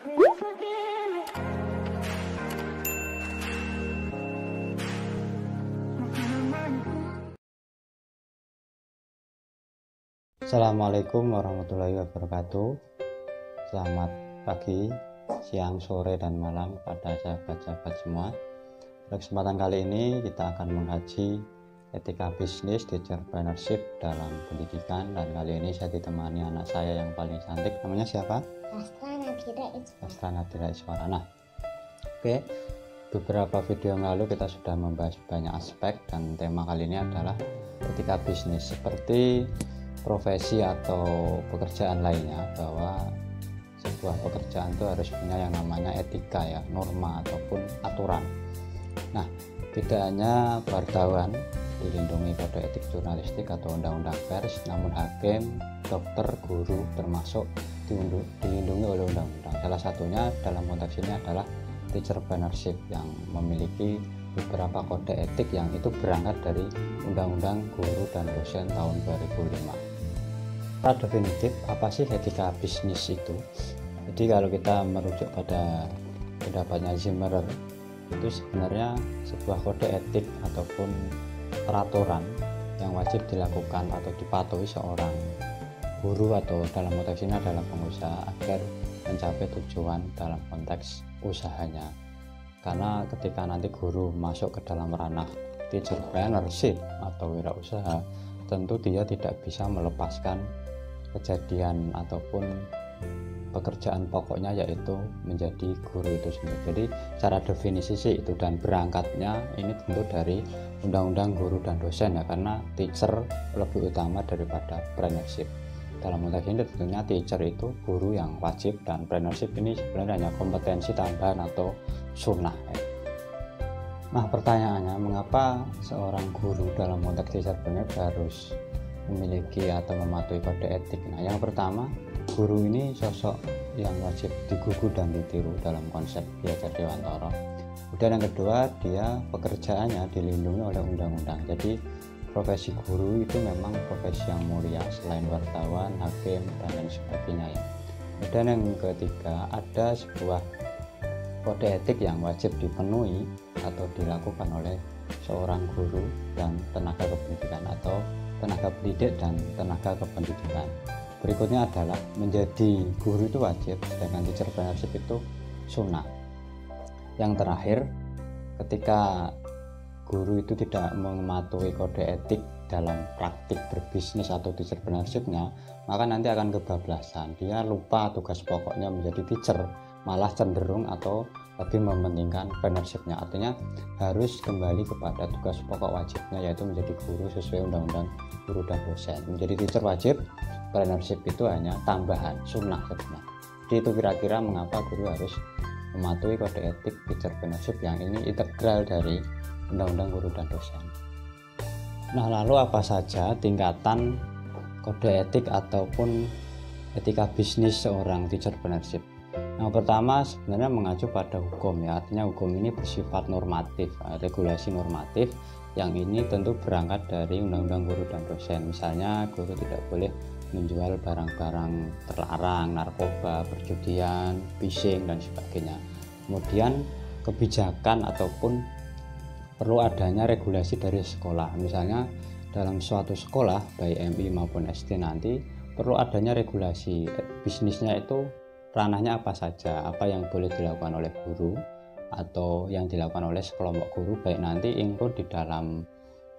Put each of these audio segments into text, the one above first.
Assalamualaikum warahmatullahi wabarakatuh. Selamat pagi, siang, sore, dan malam pada sahabat-sahabat semua. Pada kesempatan kali ini kita akan mengkaji etika bisnis entrepreneurship dalam pendidikan, dan kali ini saya ditemani anak saya yang paling cantik. Namanya siapa? Astra Nadira Iswara. Nah, oke. Beberapa video yang lalu kita sudah membahas banyak aspek, dan tema kali ini adalah etika bisnis seperti profesi atau pekerjaan lainnya, bahwa sebuah pekerjaan itu harus punya yang namanya etika, ya, norma ataupun aturan. Nah, tidak hanya wartawan dilindungi kode etik jurnalistik atau undang-undang pers, namun hakim, dokter, guru termasuk dilindungi oleh undang-undang. Salah satunya dalam konteks ini adalah entrepreneurship yang memiliki beberapa kode etik yang itu berangkat dari Undang-Undang Guru dan Dosen tahun 2005. Secara definitif, apa sih etika bisnis itu? Jadi kalau kita merujuk pada pendapatnya Zimmerer, itu sebenarnya sebuah kode etik ataupun peraturan yang wajib dilakukan atau dipatuhi seorang guru atau dalam konteks ini adalah pengusaha agar mencapai tujuan dalam konteks usahanya. Karena ketika nanti guru masuk ke dalam ranah entrepreneurship atau wirausaha, tentu dia tidak bisa melepaskan kejadian ataupun pekerjaan pokoknya, yaitu menjadi guru itu sendiri. Jadi secara definisi sih itu, dan berangkatnya ini tentu dari Undang-Undang Guru dan Dosen, ya, karena teacher lebih utama daripada entrepreneurship. Dalam konteks ini tentunya teacher itu guru yang wajib, dan entrepreneurship ini sebenarnya hanya kompetensi tambahan atau sunnah, ya. Nah, pertanyaannya, mengapa seorang guru dalam konteks entrepreneurship harus memiliki atau mematuhi kode etik? Nah, yang pertama, guru ini sosok yang wajib digugu dan ditiru dalam konsep Belajar Dewantara. Kemudian yang kedua, dia pekerjaannya dilindungi oleh undang-undang. Jadi profesi guru itu memang profesi yang mulia selain wartawan, hakim, dan lain sebagainya, ya. Kemudian yang ketiga, ada sebuah kode etik yang wajib dipenuhi atau dilakukan oleh seorang guru dan tenaga kependidikan, atau tenaga pendidik dan tenaga kependidikan. Berikutnya adalah menjadi guru itu wajib, sedangkan entrepreneurship itu sunnah. Yang terakhir, ketika guru itu tidak mematuhi kode etik dalam praktik berbisnis atau entrepreneurship-nya, maka nanti akan kebablasan. Dia lupa tugas pokoknya menjadi teacher, malah cenderung atau lebih mementingkan entrepreneurship-nya. Artinya harus kembali kepada tugas pokok wajibnya, yaitu menjadi guru sesuai Undang-Undang Guru dan Dosen. Menjadi teacher wajib, entrepreneurship itu hanya tambahan, sunnah sebenarnya. Jadi itu kira-kira mengapa guru harus mematuhi kode etik entrepreneurship yang ini integral dari Undang-Undang Guru dan Dosen. Nah, lalu apa saja tingkatan kode etik ataupun etika bisnis seorang entrepreneurship? Yang pertama sebenarnya mengacu pada hukum, ya, artinya hukum ini bersifat normatif, regulasi normatif yang ini tentu berangkat dari Undang-Undang Guru dan Dosen. Misalnya guru tidak boleh menjual barang-barang terlarang, narkoba, perjudian, phishing, dan sebagainya. Kemudian kebijakan ataupun perlu adanya regulasi dari sekolah. Misalnya dalam suatu sekolah baik MI maupun SD nanti perlu adanya regulasi bisnisnya, itu ranahnya apa saja, apa yang boleh dilakukan oleh guru atau yang dilakukan oleh sekelompok guru, baik nanti include di dalam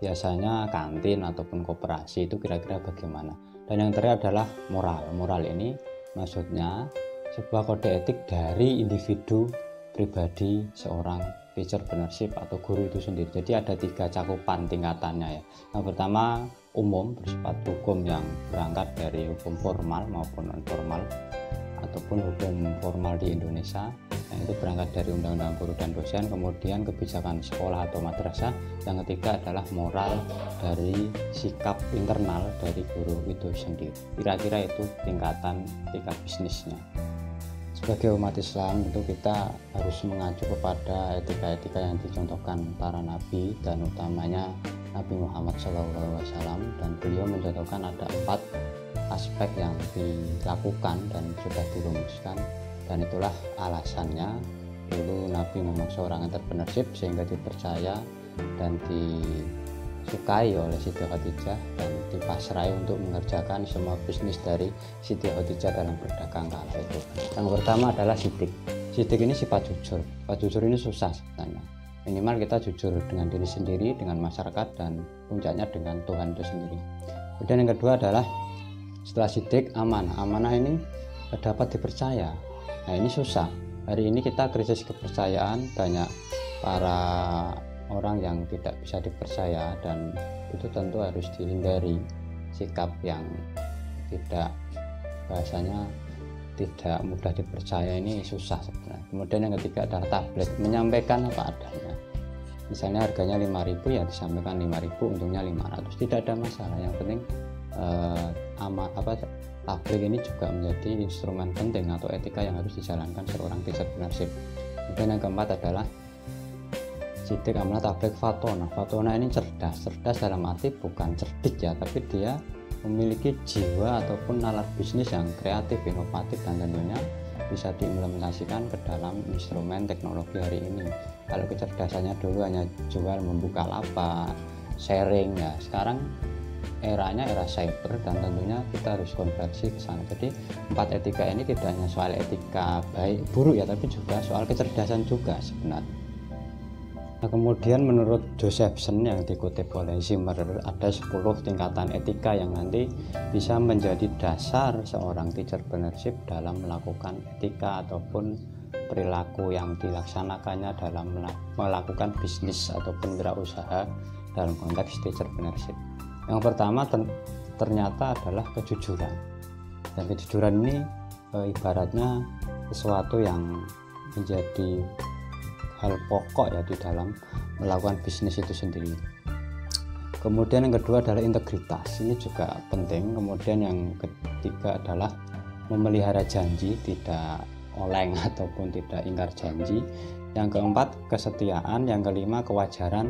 biasanya kantin ataupun koperasi, itu kira-kira bagaimana. Dan yang terakhir adalah moral ini maksudnya sebuah kode etik dari individu pribadi seorang entrepreneurship atau guru itu sendiri. Jadi ada 3 cakupan tingkatannya, ya. Yang pertama umum, bersifat hukum yang berangkat dari hukum formal maupun non formal ataupun hukum formal di Indonesia, yang itu berangkat dari Undang-Undang Guru dan Dosen. Kemudian kebijakan sekolah atau madrasah. Yang ketiga adalah moral dari sikap internal dari guru itu sendiri. Kira-kira itu tingkatan etika bisnisnya. Sebagai umat Islam tentu kita harus mengacu kepada etika-etika yang dicontohkan para nabi, dan utamanya Nabi Muhammad SAW, dan beliau mencontohkan ada 4 aspek yang dilakukan dan sudah dirumuskan Dan itulah alasannya dulu Nabi memang seorang entrepreneurship sehingga dipercaya dan disukai oleh Siti Khadijah dan dipasrai untuk mengerjakan semua bisnis dari Siti Khadijah dalam berdagang kala itu. Yang pertama adalah sidik. Sidik ini sifat jujur. Sifat jujur ini susah sebenarnya. Minimal kita jujur dengan diri sendiri, dengan masyarakat, dan puncaknya dengan Tuhan itu sendiri. Kemudian yang kedua adalah setelah sidik, amanah. Amanah ini dapat dipercaya. Nah, ini susah. Hari ini kita krisis kepercayaan, banyak para orang yang tidak bisa dipercaya, dan itu tentu harus dihindari. Sikap yang tidak, bahasanya tidak mudah dipercaya ini susah sebenarnya. Kemudian yang ketiga adalah tablet, menyampaikan apa adanya. Misalnya harganya 5.000 ya disampaikan 5.000, untungnya 500, tidak ada masalah. Yang penting tablet ini juga menjadi instrumen penting atau etika yang harus dijalankan seorang entrepreneurship. Kemudian yang keempat adalah sidik, amanah, tablet, fatona. Fatona ini cerdas dalam arti bukan cerdik ya, tapi dia memiliki jiwa ataupun nalar bisnis yang kreatif, inovatif, dan tentunya bisa diimplementasikan ke dalam instrumen teknologi hari ini. Kalau kecerdasannya dulu hanya jual, membuka lapak, sharing ya, sekarang eranya era cyber, dan tentunya kita harus konversi ke sana. Jadi 4 etika ini tidak hanya soal etika baik buruk ya, tapi juga soal kecerdasan juga sebenarnya. Nah, kemudian menurut Josephson yang dikutip oleh Zimmer, ada 10 tingkatan etika yang nanti bisa menjadi dasar seorang entrepreneurship dalam melakukan etika ataupun perilaku yang dilaksanakannya dalam melakukan bisnis ataupun wirausaha dalam konteks entrepreneurship. Yang pertama ternyata adalah kejujuran. Dan kejujuran ini ibaratnya sesuatu yang menjadi hal pokok ya di dalam melakukan bisnis itu sendiri. Kemudian yang kedua adalah integritas, ini juga penting. Kemudian yang ketiga adalah memelihara janji, tidak oleng ataupun tidak ingkar janji. Yang keempat kesetiaan, yang kelima kewajaran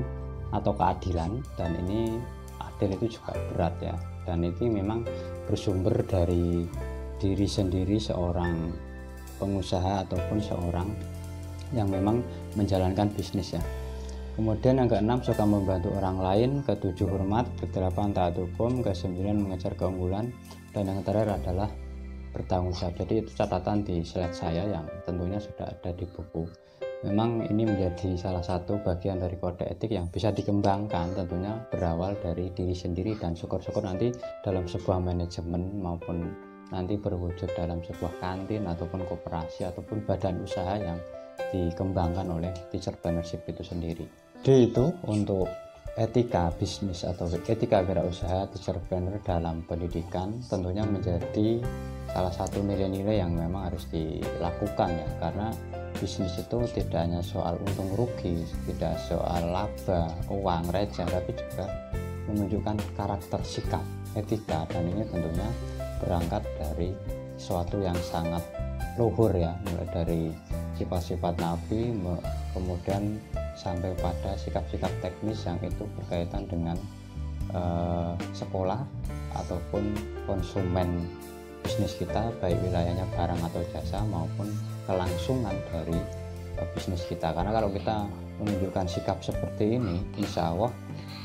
atau keadilan, dan ini adil itu juga berat ya, dan itu memang bersumber dari diri sendiri seorang pengusaha ataupun seorang yang memang menjalankan bisnis ya. Kemudian yang keenam suka membantu orang lain, ketujuh hormat, kedelapan taat hukum, kesembilan mengejar keunggulan, dan yang terakhir adalah bertanggung jawab. Jadi itu catatan di slide saya yang tentunya sudah ada di buku. Memang ini menjadi salah satu bagian dari kode etik yang bisa dikembangkan, tentunya berawal dari diri sendiri, dan syukur-syukur nanti dalam sebuah manajemen maupun nanti berwujud dalam sebuah kantin ataupun koperasi ataupun badan usaha yang dikembangkan oleh entrepreneurship itu sendiri. Jadi itu untuk etika bisnis atau etika wirausaha entrepreneur dalam pendidikan, tentunya menjadi salah satu nilai-nilai yang memang harus dilakukan ya, karena bisnis itu tidak hanya soal untung rugi, tidak soal laba, uang, receh, tapi juga menunjukkan karakter, sikap, etika, dan ini tentunya berangkat dari sesuatu yang sangat luhur ya, mulai dari sifat-sifat Nabi, kemudian sampai pada sikap-sikap teknis yang itu berkaitan dengan sekolah ataupun konsumen bisnis kita, baik wilayahnya barang atau jasa maupun kelangsungan dari bisnis kita. Karena kalau kita menunjukkan sikap seperti ini, insya Allah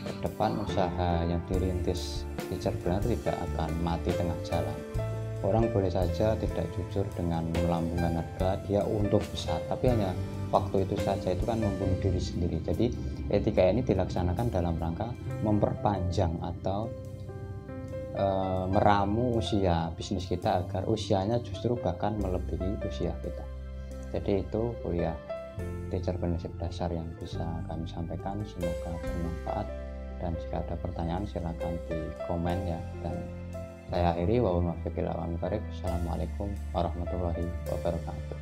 ke depan usaha yang dirintis entrepreneur tidak akan mati tengah jalan. Orang boleh saja tidak jujur dengan melambungkan harga, dia untung besar, tapi hanya waktu itu saja, itu kan membunuh diri sendiri. Jadi etika ini dilaksanakan dalam rangka memperpanjang atau meramu usia bisnis kita agar usianya justru bahkan melebihi usia kita. Jadi itu kuliah entrepreneurship dasar yang bisa kami sampaikan, semoga bermanfaat, dan jika ada pertanyaan silakan di komen ya. Dan saya akhiri, Assalamualaikum warahmatullahi wabarakatuh.